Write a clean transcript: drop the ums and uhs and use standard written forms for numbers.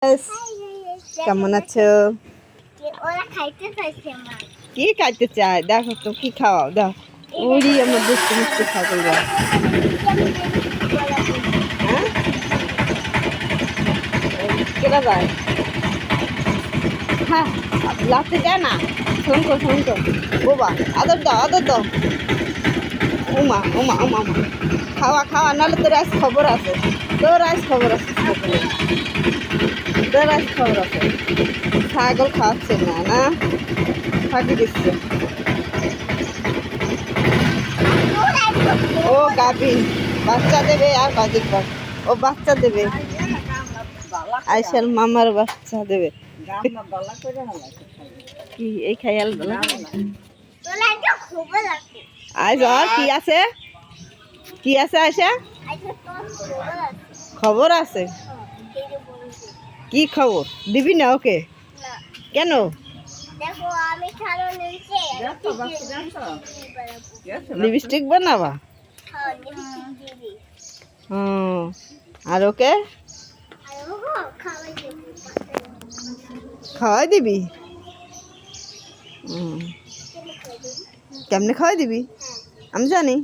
Yes, কেমন আছো? ওরা খাইতে চাইছে আমার। কি খাইতে চাই? দেখো তো কি খাওয়াও দাও। ওরি আমার দুষ্টু মিষ্টি ছাগল গা। হ্যাঁ? কেটা যায়? হ্যাঁ, লাগতে যায় না। শোনকো। বোবা, আদর দাও। উমা। খাওয়া, নাহলে তোর আজ খবর আছে। তোর আজ খবর আছে। ছাগল খাওয়াচ্ছে না ফাঁকি দিচ্ছে। ও গাভিন বাচ্চা দেবে আর কদিন পর ও বাচ্চা দেবে। আইসাল মামার বাচ্চা দেবে। কি এই খায়াল আজ আর কি আছে আয়সা? খবর আছে? কি খবর দিবি না ওকে? কেন? লিপস্টিক বানাবা? হুম, আর ওকে খাওয়াই দিবি? কেমনে খাওয়াই দিবি? আমি জানি।